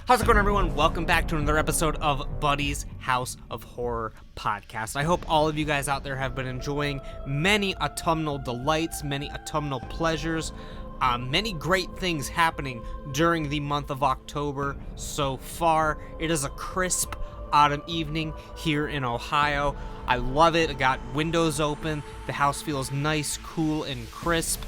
How's it going, everyone? Welcome back to another episode of Buddy's House of Horror podcast. I hope all of you guys out there have been enjoying many autumnal delights, many autumnal pleasures, many great things happening during the month of October so far. It is a crisp autumn evening here in Ohio. I love it. I got windows open. The house feels nice, cool, and crisp.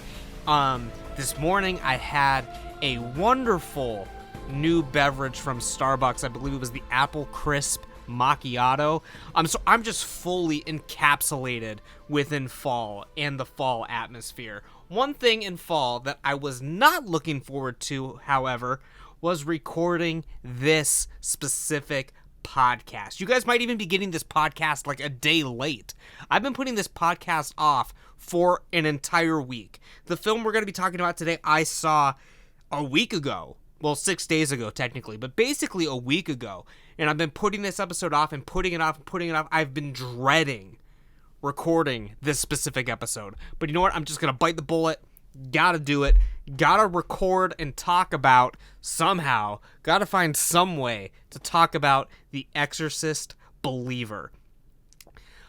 This morning I had a wonderful new beverage from Starbucks. I believe it was the Apple Crisp Macchiato. So I'm just fully encapsulated within fall and the fall atmosphere. One thing in fall that I was not looking forward to, however, was recording this specific podcast. You guys might even be getting this podcast like a day late. I've been putting this podcast off for an entire week. The film we're going to be talking about today, I saw a week ago. Well, 6 days ago, technically, but basically a week ago. And I've been putting this episode off and putting it off and putting it off. I've been dreading recording this specific episode. But you know what? I'm just going to bite the bullet. Gotta do it. Gotta record and talk about somehow. Gotta find some way to talk about The Exorcist Believer.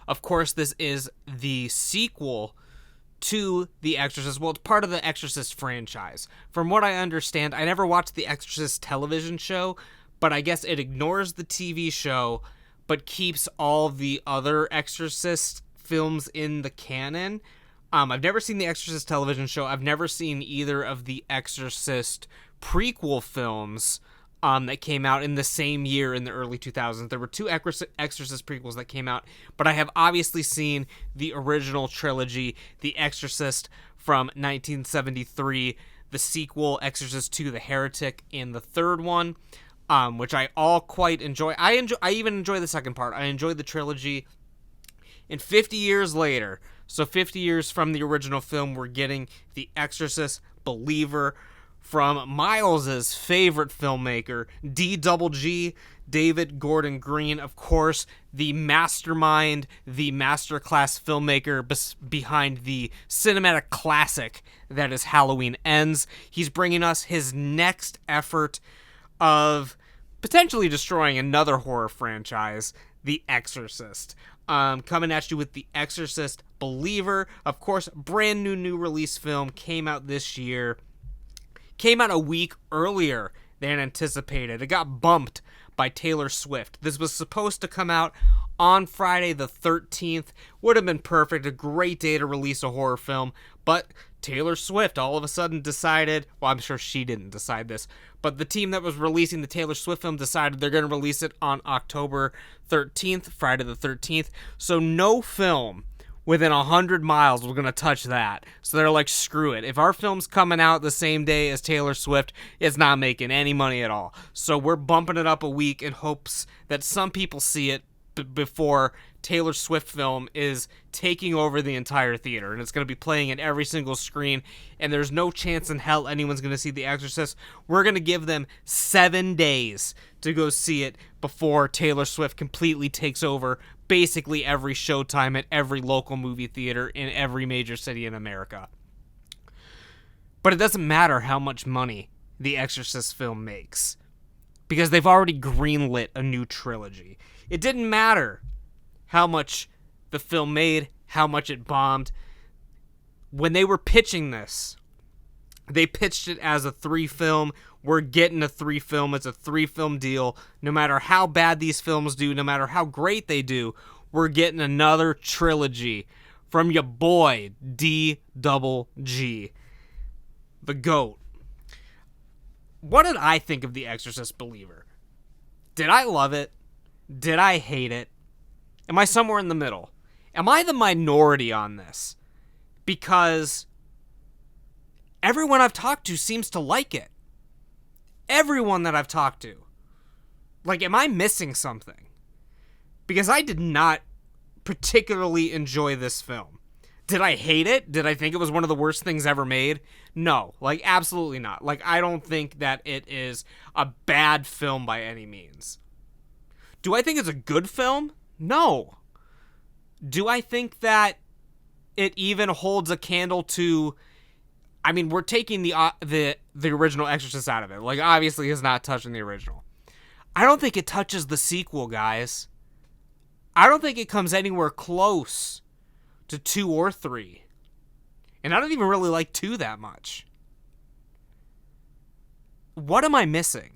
Of course, this is the sequel to The Exorcist. Well, it's part of the Exorcist franchise. From what I understand, I never watched the Exorcist television show, but I guess it ignores the TV show, but keeps all the other Exorcist films in the canon. I've never seen the Exorcist television show. I've never seen either of the Exorcist prequel films that came out in the same year in the early 2000s. There were two Exorcist prequels that came out, but I have obviously seen the original trilogy, The Exorcist from 1973, the sequel, Exorcist II, The Heretic, and the third one, which I all quite enjoy. I even enjoy the second part. I enjoyed the trilogy. And 50 years later, so 50 years from the original film, we're getting The Exorcist Believer from Miles's favorite filmmaker, DGG, David Gordon Green, of course, the mastermind, the masterclass filmmaker behind the cinematic classic that is Halloween Ends. He's bringing us his next effort of potentially destroying another horror franchise, The Exorcist. Coming at you with The Exorcist Believer. Of course, brand new release film, came out this year. Came out a week earlier than anticipated. It got bumped by Taylor Swift. This was supposed to come out on Friday the 13th. Would have been perfect, a great day to release a horror film, but Taylor Swift all of a sudden decided, well, I'm sure she didn't decide this, but the team that was releasing the Taylor Swift film decided they're going to release it on October 13th, Friday the 13th, so no film within 100 miles was going to touch that. So they're like, screw it. If our film's coming out the same day as Taylor Swift, it's not making any money at all. So we're bumping it up a week in hopes that some people see it before Taylor Swift film is taking over the entire theater. And it's going to be playing at every single screen. And there's no chance in hell anyone's going to see The Exorcist. We're going to give them 7 days to go see it before Taylor Swift completely takes over basically every showtime at every local movie theater in every major city in America. But it doesn't matter how much money the Exorcist film makes, because they've already greenlit a new trilogy. It didn't matter how much the film made, how much it bombed. When they were pitching this, they pitched it as a 3-film. We're getting a 3-film. It's a 3-film deal. No matter how bad these films do, no matter how great they do, we're getting another trilogy from your boy, DGG, the GOAT. What did I think of The Exorcist Believer? Did I love it? Did I hate it? Am I somewhere in the middle? Am I the minority on this? Because everyone I've talked to seems to like it. Everyone that I've talked to. Like, am I missing something? Because I did not particularly enjoy this film. Did I hate it? Did I think it was one of the worst things ever made? No, like, absolutely not. Like, I don't think that it is a bad film by any means. Do I think it's a good film? No. Do I think that it even holds a candle to... I mean, we're taking the original Exorcist out of it. Like, obviously, he's not touching the original. I don't think it touches the sequel, guys. I don't think it comes anywhere close to 2 or 3. And I don't even really like 2 that much. What am I missing?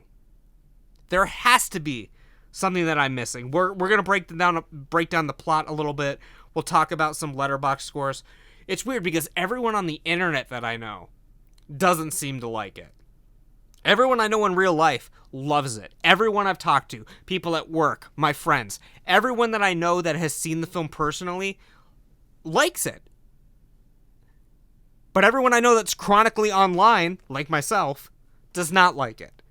There has to be something that I'm missing. We're going to break down the plot a little bit. We'll talk about some Letterboxd scores. It's weird because everyone on the internet that I know doesn't seem to like it. Everyone I know in real life loves it. Everyone I've talked to, people at work, my friends, everyone that I know that has seen the film personally likes it. But everyone I know that's chronically online, like myself, does not like it.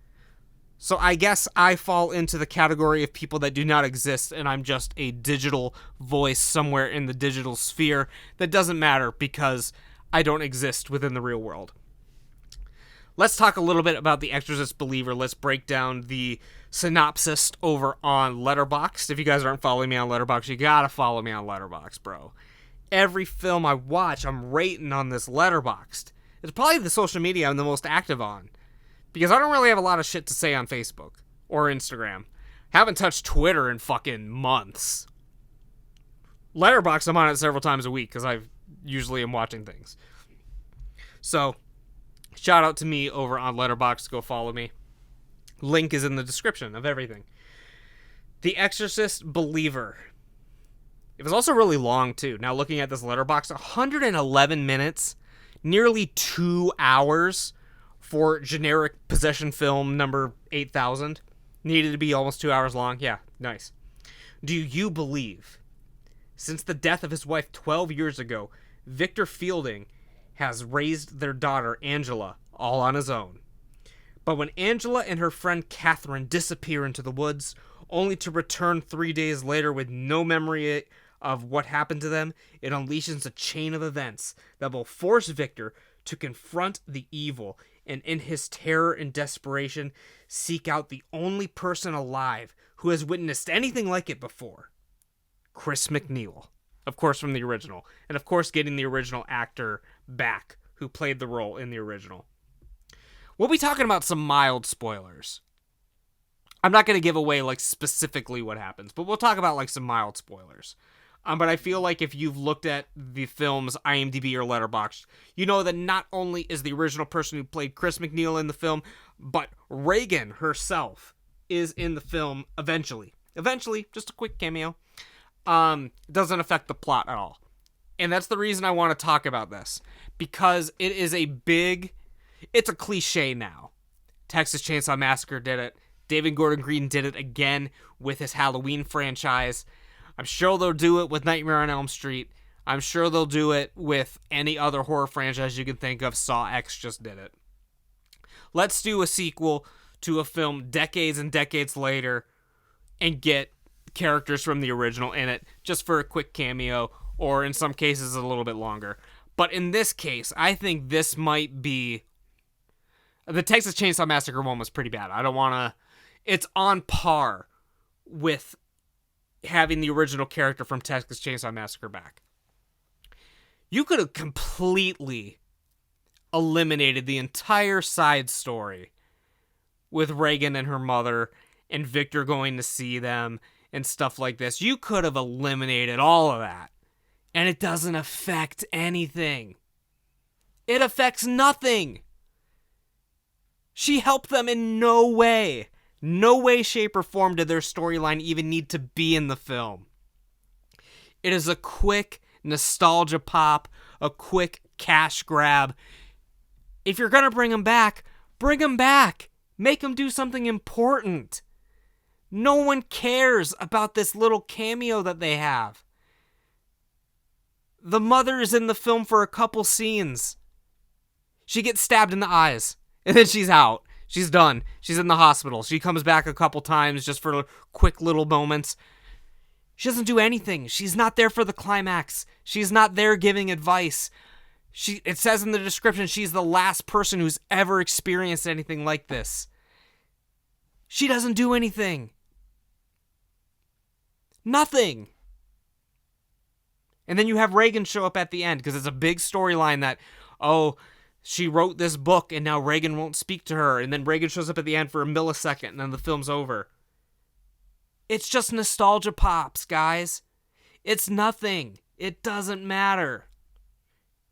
So I guess I fall into the category of people that do not exist, and I'm just a digital voice somewhere in the digital sphere that doesn't matter because I don't exist within the real world. Let's talk a little bit about The Exorcist Believer. Let's break down the synopsis over on Letterboxd. If you guys aren't following me on Letterboxd, you gotta follow me on Letterboxd, bro. Every film I watch, I'm rating on this Letterboxd. It's probably the social media I'm the most active on, because I don't really have a lot of shit to say on Facebook or Instagram. Haven't touched Twitter in fucking months. Letterboxd, I'm on it several times a week because I usually am watching things. So, shout out to me over on Letterboxd. Go follow me. Link is in the description of everything. The Exorcist Believer. It was also really long, too. Now, looking at this Letterboxd, 111 minutes, nearly 2 hours for generic possession film number 8,000. Needed to be almost 2 hours long. Yeah, nice. Do you believe, since the death of his wife 12 years ago, Victor Fielding has raised their daughter, Angela, all on his own? But when Angela and her friend Catherine disappear into the woods, only to return 3 days later with no memory of what happened to them, it unleashes a chain of events that will force Victor to confront the evil, and in his terror and desperation, seek out the only person alive who has witnessed anything like it before. Chris McNeil, of course from the original, and of course getting the original actor back who played the role in the original. We'll be talking about some mild spoilers. I'm not going to give away like specifically what happens, but we'll talk about like some mild spoilers. But I feel like if you've looked at the film's IMDb or Letterboxd, you know that not only is the original person who played Chris McNeil in the film, but Reagan herself is in the film eventually. Eventually, just a quick cameo. Doesn't affect the plot at all. And that's the reason I want to talk about this. Because it is it's a cliche now. Texas Chainsaw Massacre did it. David Gordon Green did it again with his Halloween franchise. I'm sure they'll do it with Nightmare on Elm Street. I'm sure they'll do it with any other horror franchise you can think of. Saw X just did it. Let's do a sequel to a film decades and decades later and get characters from the original in it just for a quick cameo, or in some cases a little bit longer. But in this case, I think this might be... The Texas Chainsaw Massacre one was pretty bad. It's on par with having the original character from Texas Chainsaw Massacre back. You could have completely eliminated the entire side story with Reagan and her mother and Victor going to see them and stuff like this. You could have eliminated all of that, and it doesn't affect anything. It affects nothing. She helped them in no way. No way, shape, or form did their storyline even need to be in the film. It is a quick nostalgia pop, a quick cash grab. If you're going to bring them back, bring them back. Make them do something important. No one cares about this little cameo that they have. The mother is in the film for a couple scenes. She gets stabbed in the eyes, and then she's out. She's done. She's in the hospital. She comes back a couple times just for quick little moments. She doesn't do anything. She's not there for the climax. She's not there giving advice. It says in the description she's the last person who's ever experienced anything like this. She doesn't do anything. Nothing. And then you have Reagan show up at the end because it's a big storyline that, she wrote this book and now Reagan won't speak to her. And then Reagan shows up at the end for a millisecond and then the film's over. It's just nostalgia pops, guys. It's nothing. It doesn't matter.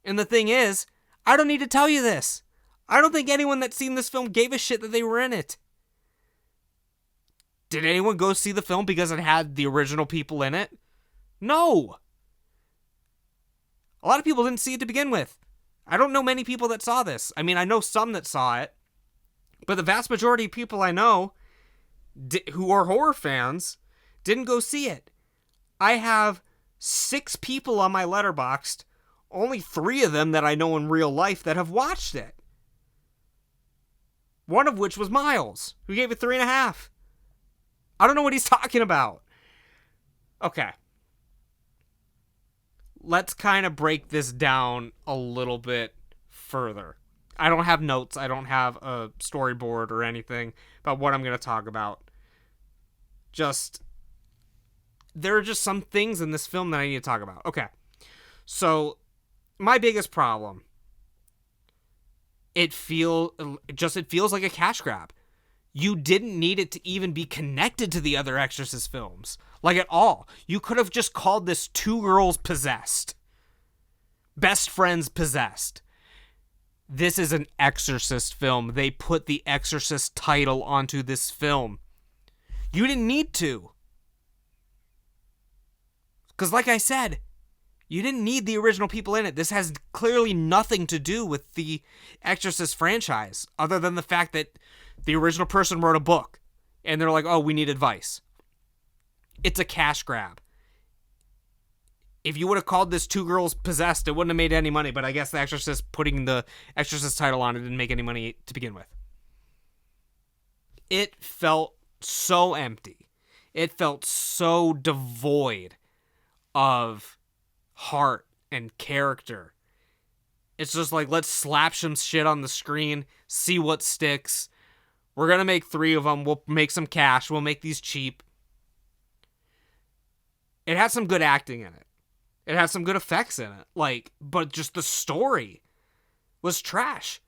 And the thing is, I don't need to tell you this. I don't think anyone that's seen this film gave a shit that they were in it. Did anyone go see the film because it had the original people in it? No. A lot of people didn't see it to begin with. I don't know many people that saw this. I mean, I know some that saw it, but the vast majority of people I know who are horror fans didn't go see it. I have 6 people on my Letterboxd, only 3 of them that I know in real life that have watched it. One of which was Miles, who gave it 3.5. I don't know what he's talking about. Okay. Let's kind of break this down a little bit further. I don't have notes. I don't have a storyboard or anything about what I'm going to talk about. There are just some things in this film that I need to talk about. Okay. So, my biggest problem, it feels like a cash grab. You didn't need it to even be connected to the other Exorcist films. Like, at all. You could have just called this Two Girls Possessed. Best Friends Possessed. This is an Exorcist film. They put the Exorcist title onto this film. You didn't need to. Because like I said, you didn't need the original people in it. This has clearly nothing to do with the Exorcist franchise, other than the fact that the original person wrote a book, and they're like, oh, we need advice. It's a cash grab. If you would have called this Two Girls Possessed, it wouldn't have made any money, but I guess the Exorcist putting the Exorcist title on it didn't make any money to begin with. It felt so empty. It felt so devoid of heart and character. It's just like, let's slap some shit on the screen, see what sticks. We're going to make 3 of them. We'll make some cash. We'll make these cheap. It had some good acting in it. It had some good effects in it. But just the story was trash.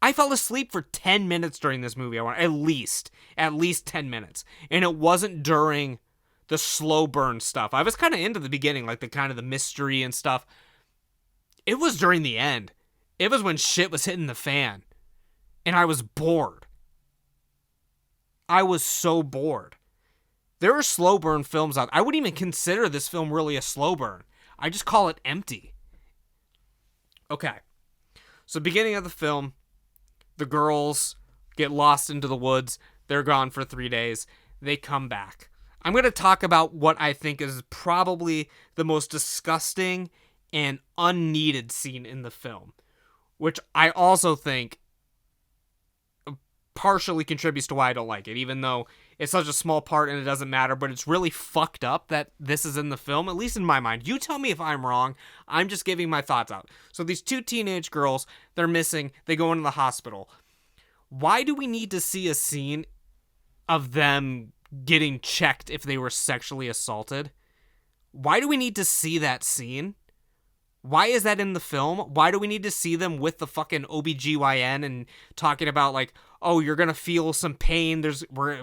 I fell asleep for 10 minutes during this movie. At least 10 minutes. And it wasn't during the slow burn stuff. I was kind of into the beginning, like the kind of the mystery and stuff. It was during the end. It was when shit was hitting the fan. And I was bored. I was so bored. There are slow burn films out. I wouldn't even consider this film really a slow burn. I just call it empty. Okay. So beginning of the film, the girls get lost into the woods. They're gone for 3 days. They come back. I'm going to talk about what I think is probably the most disgusting and unneeded scene in the film, which I also think partially contributes to why I don't like it, even though it's such a small part and it doesn't matter, but it's really fucked up that this is in the film, at least in my mind. You tell me if I'm wrong. I'm just giving my thoughts out. So these 2 teenage girls, they're missing. They go into the hospital. Why do we need to see a scene of them getting checked if they were sexually assaulted? Why do we need to see that scene? Why is that in the film? Why do we need to see them with the fucking OBGYN and talking about like, oh, you're going to feel some pain.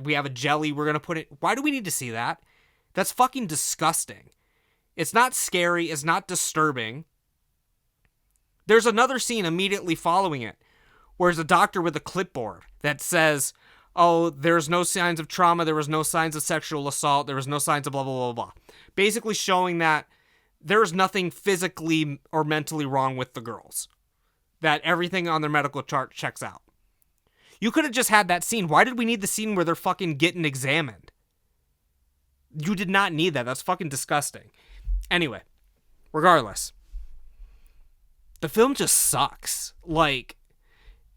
We have a jelly. We're going to put it. Why do we need to see that? That's fucking disgusting. It's not scary. It's not disturbing. There's another scene immediately following it where there's a doctor with a clipboard that says, oh, there's no signs of trauma. There was no signs of sexual assault. There was no signs of blah, blah, blah, blah. Basically showing that there's nothing physically or mentally wrong with the girls. That everything on their medical chart checks out. You could have just had that scene. Why did we need the scene where they're fucking getting examined? You did not need that. That's fucking disgusting. Anyway, regardless, the film just sucks.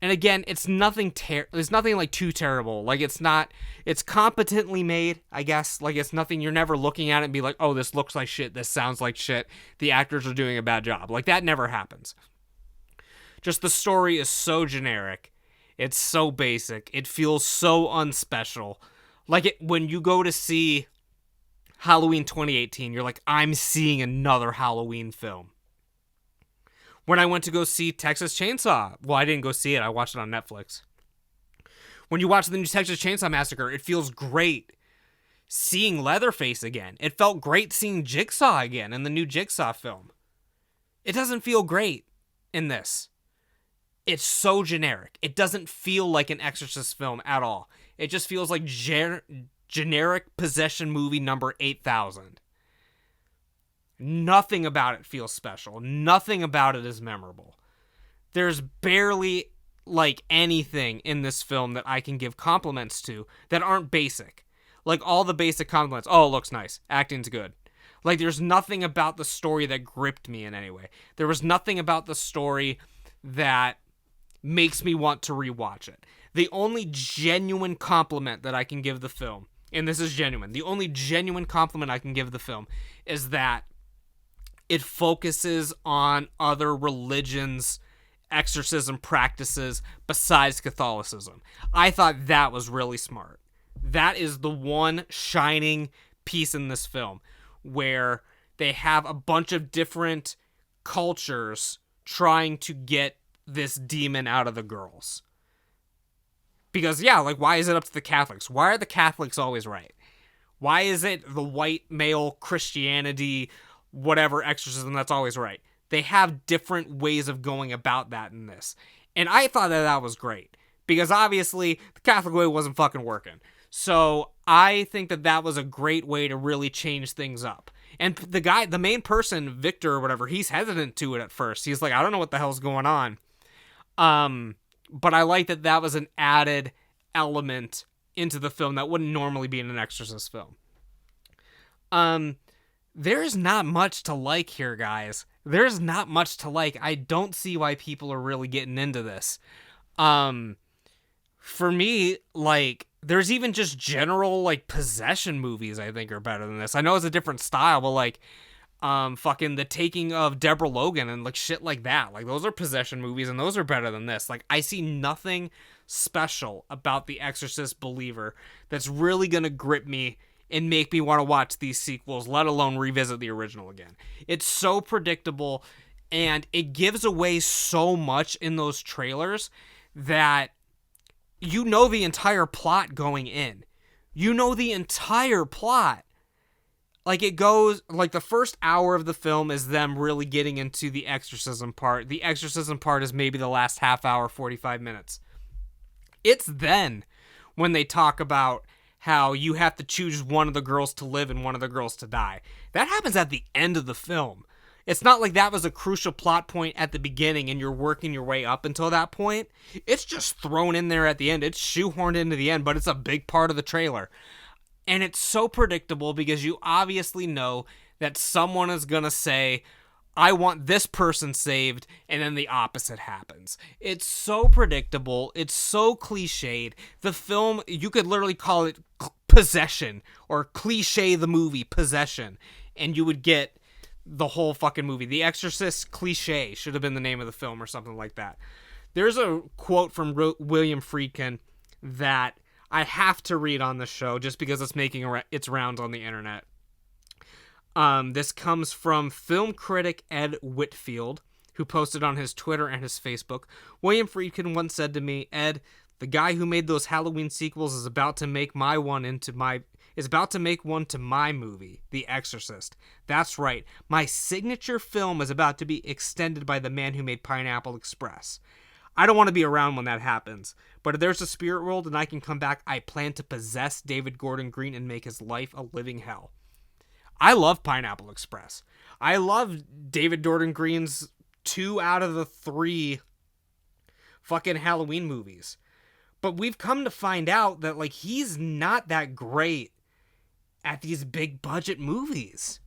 And again, it's nothing like too terrible. Like it's competently made, I guess. Like it's nothing, you're never looking at it and be like, oh, this looks like shit. This sounds like shit. The actors are doing a bad job. Like that never happens. Just the story is so generic. It's so basic. It feels so unspecial. Like when you go to see Halloween 2018, you're like, I'm seeing another Halloween film. When I went to go see Texas Chainsaw, well, I didn't go see it. I watched it on Netflix. When you watch the new Texas Chainsaw Massacre, it feels great seeing Leatherface again. It felt great seeing Jigsaw again in the new Jigsaw film. It doesn't feel great in this. It's so generic. It doesn't feel like an Exorcist film at all. It just feels like generic possession movie number 8,000. Nothing about it feels special. Nothing about it is memorable. There's barely like anything in this film that I can give compliments to that aren't basic. Like all the basic compliments. Oh, it looks nice. Acting's good. Like there's nothing about the story that gripped me in any way. There was nothing about the story that makes me want to rewatch it. The only genuine compliment that I can give the film, and this is genuine, the only genuine compliment I can give the film is that it focuses on other religions' exorcism practices besides Catholicism. I thought that was really smart. That is the one shining piece in this film where they have a bunch of different cultures trying to get this demon out of the girls. Because, yeah, like, why is it up to the Catholics? Why are the Catholics always right? Why is it the white male Christianity, whatever exorcism that's always right? They have different ways of going about that in this. And I thought that was great. Because obviously, the Catholic way wasn't fucking working. So I think that was a great way to really change things up. And the main person, Victor or whatever, he's hesitant to it at first. He's like, I don't know what the hell's going on. But I like that was an added element into the film that wouldn't normally be in an Exorcist film. There's not much to like here, guys. There's not much to like. I don't see why people are really getting into this. For me, like, there's even just general, like, possession movies I think are better than this. I know it's a different style, but, like, fucking The Taking of Deborah Logan and, like, shit like that. Like, those are possession movies, and those are better than this. Like, I see nothing special about The Exorcist Believer that's really gonna grip me and make me want to watch these sequels, let alone revisit the original again. It's so predictable, and it gives away so much in those trailers that you know the entire plot going in. You know the entire plot. Like, it goes, like, the first hour of the film is them really getting into the exorcism part. The exorcism part is maybe the last half hour, 45 minutes. It's then when they talk about how you have to choose one of the girls to live and one of the girls to die. That happens at the end of the film. It's not like that was a crucial plot point at the beginning and you're working your way up until that point. It's just thrown in there at the end. It's shoehorned into the end, but it's a big part of the trailer. And it's so predictable because you obviously know that someone is going to say, I want this person saved, and then the opposite happens. It's so predictable. It's so cliched. The film, you could literally call it Possession, or cliche the movie Possession, and you would get the whole fucking movie. The Exorcist Cliche should have been the name of the film or something like that. There's a quote from William Friedkin that I have to read on the show just because it's making its rounds on the internet. This comes from film critic Ed Whitfield, who posted on his Twitter and his Facebook. William Friedkin once said to me, Ed, the guy who made those Halloween sequels is about to make one to my movie, The Exorcist. That's right. My signature film is about to be extended by the man who made Pineapple Express. I don't want to be around when that happens, but if there's a spirit world and I can come back, I plan to possess David Gordon Green and make his life a living hell. I love Pineapple Express. I love David Gordon Green's 2 out of the 3 fucking Halloween movies. But we've come to find out that, like, he's not that great at these big budget movies.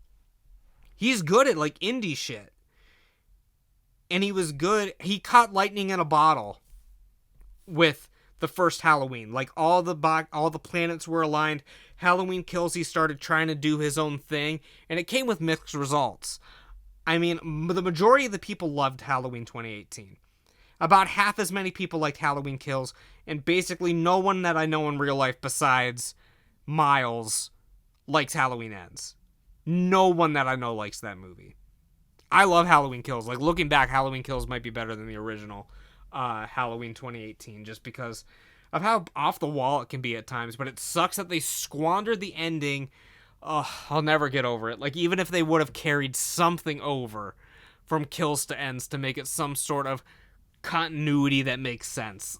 He's good at, like, indie shit. And he was good. He caught lightning in a bottle with the first Halloween. Like, all the planets were aligned. Halloween Kills, he started trying to do his own thing, and it came with mixed results. I mean, the majority of the people loved Halloween 2018. About half as many people liked Halloween Kills, and basically no one that I know in real life besides Miles likes Halloween Ends. No one that I know likes that movie. I love Halloween Kills. Like, looking back, Halloween Kills might be better than the original Halloween 2018, just because of how off the wall it can be at times, but it sucks that they squandered the ending. Oh, I'll never get over it. Like, even if they would have carried something over from kills to ends to make it some sort of continuity that makes sense.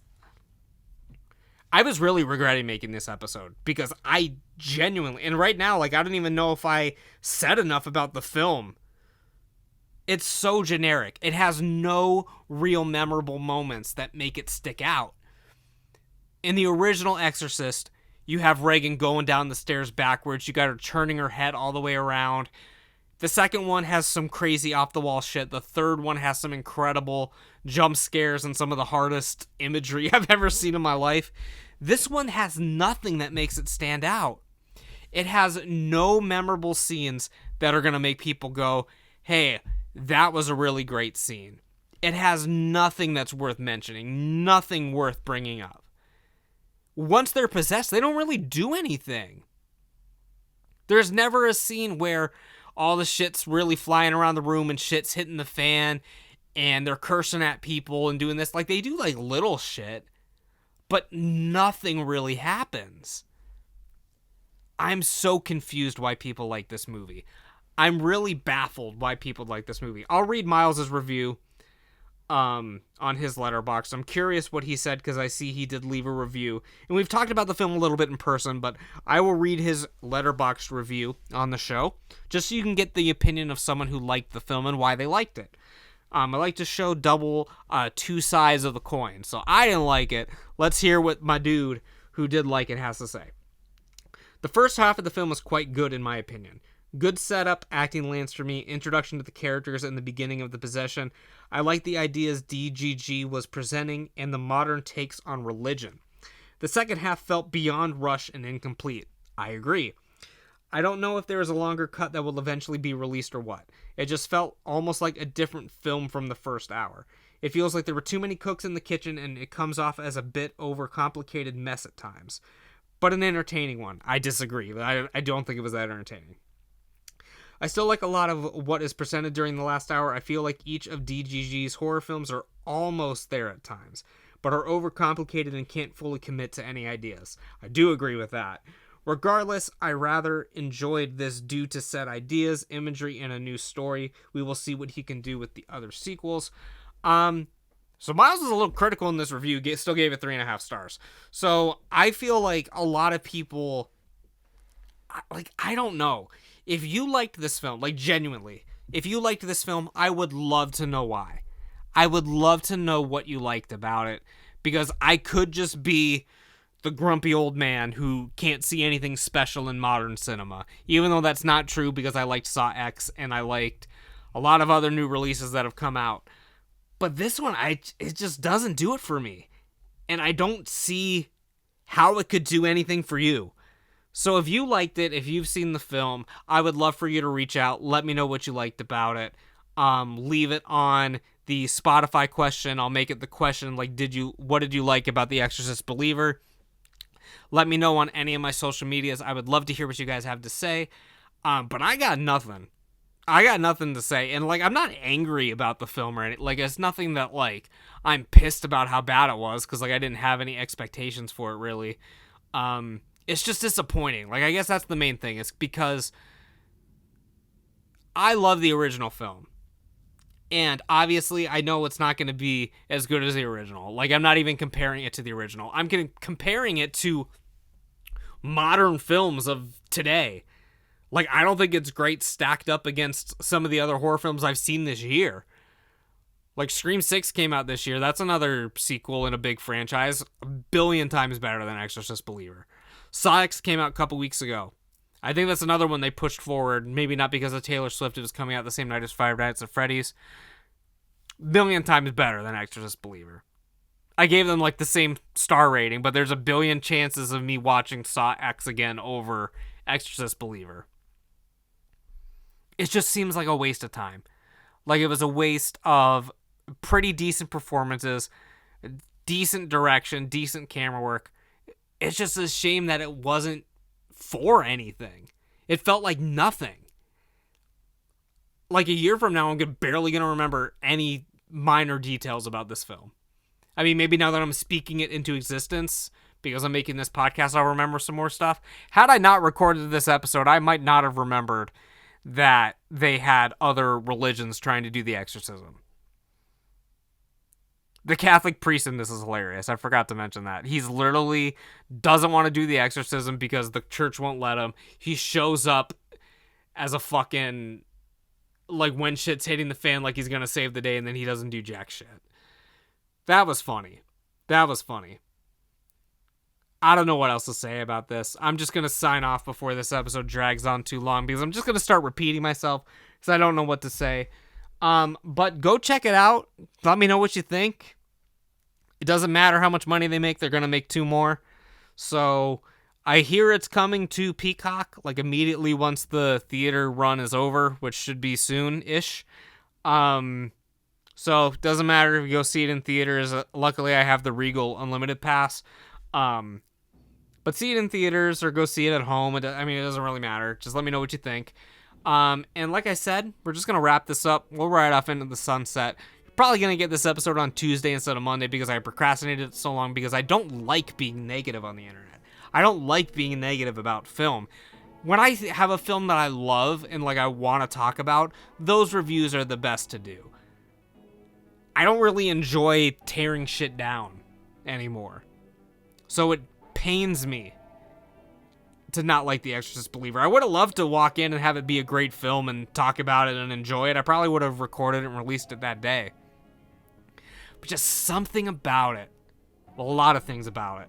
I was really regretting making this episode because I genuinely, and right now, like, I don't even know if I said enough about the film. It's so generic. It has no real memorable moments that make it stick out. In the original Exorcist, you have Reagan going down the stairs backwards. You got her turning her head all the way around. The second one has some crazy off-the-wall shit. The third one has some incredible jump scares and some of the hardest imagery I've ever seen in my life. This one has nothing that makes it stand out. It has no memorable scenes that are going to make people go, hey, that was a really great scene. It has nothing that's worth mentioning, nothing worth bringing up. Once they're possessed, they don't really do anything. There's never a scene where all the shit's really flying around the room and shit's hitting the fan and they're cursing at people and doing this. Like, they do, like, little shit, but nothing really happens. I'm so confused why people like this movie. I'm really baffled why people like this movie. I'll read Miles's review on his Letterboxd. I'm curious what he said because I see he did leave a review. And we've talked about the film a little bit in person, but I will read his Letterboxd review on the show just so you can get the opinion of someone who liked the film and why they liked it. I like to show two sides of the coin. So I didn't like it. Let's hear what my dude who did like it has to say. The first half of the film was quite good in my opinion. Good setup, acting lands for me, introduction to the characters and the beginning of the possession. I like the ideas DGG was presenting and the modern takes on religion. The second half felt beyond rushed and incomplete. I agree. I don't know if there is a longer cut that will eventually be released or what. It just felt almost like a different film from the first hour. It feels like there were too many cooks in the kitchen and it comes off as a bit overcomplicated mess at times. But an entertaining one. I disagree. I don't think it was that entertaining. I still like a lot of what is presented during the last hour. I feel like each of DGG's horror films are almost there at times, but are overcomplicated and can't fully commit to any ideas. I do agree with that. Regardless, I rather enjoyed this due to set ideas, imagery, and a new story. We will see what he can do with the other sequels. So Miles was a little critical in this review, still gave it 3.5 stars. So I feel like a lot of people, like, I don't know. If you liked this film, like, genuinely, if you liked this film, I would love to know why. I would love to know what you liked about it, because I could just be the grumpy old man who can't see anything special in modern cinema, even though that's not true because I liked Saw X and I liked a lot of other new releases that have come out. But this one, it just doesn't do it for me, and I don't see how it could do anything for you. So if you liked it, if you've seen the film, I would love for you to reach out. Let me know what you liked about it. Leave it on the Spotify question. I'll make it the question, like, what did you like about The Exorcist Believer? Let me know on any of my social medias. I would love to hear what you guys have to say. But I got nothing. I got nothing to say. And, like, I'm not angry about the film or anything. Like, it's nothing that, like, I'm pissed about how bad it was, because, like, I didn't have any expectations for it, really. It's just disappointing. Like, I guess that's the main thing. It's because I love the original film. And obviously, I know it's not going to be as good as the original. Like, I'm not even comparing it to the original. I'm comparing it to modern films of today. Like, I don't think it's great stacked up against some of the other horror films I've seen this year. Like, Scream 6 came out this year. That's another sequel in a big franchise. 1 billion times better than Exorcist Believer. Saw X came out a couple weeks ago. I think that's another one they pushed forward. Maybe not because of Taylor Swift. It was coming out the same night as Five Nights at Freddy's. 1 billion times better than Exorcist Believer. I gave them, like, the same star rating, but there's 1 billion chances of me watching Saw X again over Exorcist Believer. It just seems like a waste of time. Like, it was a waste of pretty decent performances, decent direction, decent camera work. It's just a shame that it wasn't for anything. It felt like nothing. Like, a year from now, I'm barely going to remember any minor details about this film. I mean, maybe now that I'm speaking it into existence, because I'm making this podcast, I'll remember some more stuff. Had I not recorded this episode, I might not have remembered that they had other religions trying to do the exorcism. The Catholic priest in this is hilarious. I forgot to mention that. He's literally doesn't want to do the exorcism because the church won't let him. He shows up as a fucking, like, when shit's hitting the fan, like he's gonna save the day, and then he doesn't do jack shit. That was funny. I don't know what else to say about this. I'm just going to sign off before this episode drags on too long, because I'm just going to start repeating myself because I don't know what to say. But go check it out. Let me know what you think. It doesn't matter how much money they make. They're going to make 2 more. So I hear it's coming to Peacock, like, immediately once the theater run is over, which should be soon-ish. So it doesn't matter if you go see it in theaters. Luckily, I have the Regal Unlimited Pass. But see it in theaters or go see it at home. It doesn't really matter. Just let me know what you think. And like I said, we're just going to wrap this up. We'll ride off into the sunset. You're probably going to get this episode on Tuesday instead of Monday because I procrastinated it so long because I don't like being negative on the internet. I don't like being negative about film. When I have a film that I love and, like, I want to talk about, those reviews are the best to do. I don't really enjoy tearing shit down anymore. So it pains me to not like The Exorcist Believer. I would have loved to walk in and have it be a great film and talk about it and enjoy it. I probably would have recorded it and released it that day. But just something about it, a lot of things about it,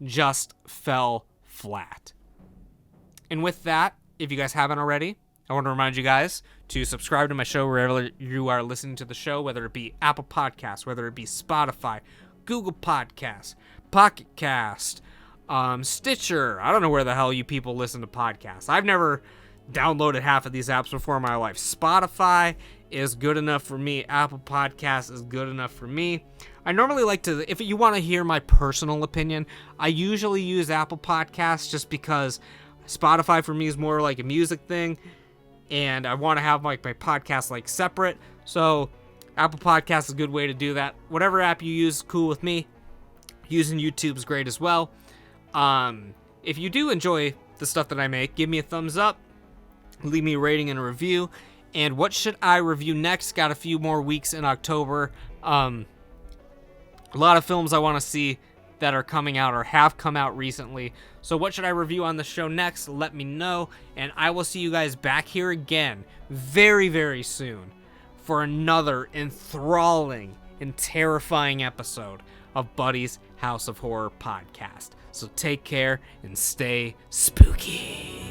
just fell flat. And with that, if you guys haven't already, I want to remind you guys to subscribe to my show wherever you are listening to the show, whether it be Apple Podcasts, whether it be Spotify, Google Podcasts, Pocket Cast, Stitcher. I don't know where the hell you people listen to podcasts. I've never downloaded half of these apps before in my life. Spotify is good enough for me. Apple Podcasts is good enough for me. I normally like to, if you want to hear my personal opinion, I usually use Apple Podcasts just because Spotify for me is more like a music thing, and I want to have like my podcast like separate. So Apple Podcasts is a good way to do that. Whatever app you use is cool with me. Using YouTube is great as well. If you do enjoy the stuff that I make, give me a thumbs up, leave me a rating and a review. And what should I review next? Got a few more weeks in October. A lot of films I want to see that are coming out or have come out recently. So what should I review on the show next? Let me know. And I will see you guys back here again very, very soon for another enthralling and terrifying episode of Buddy's House of Horror podcast. So take care and stay spooky.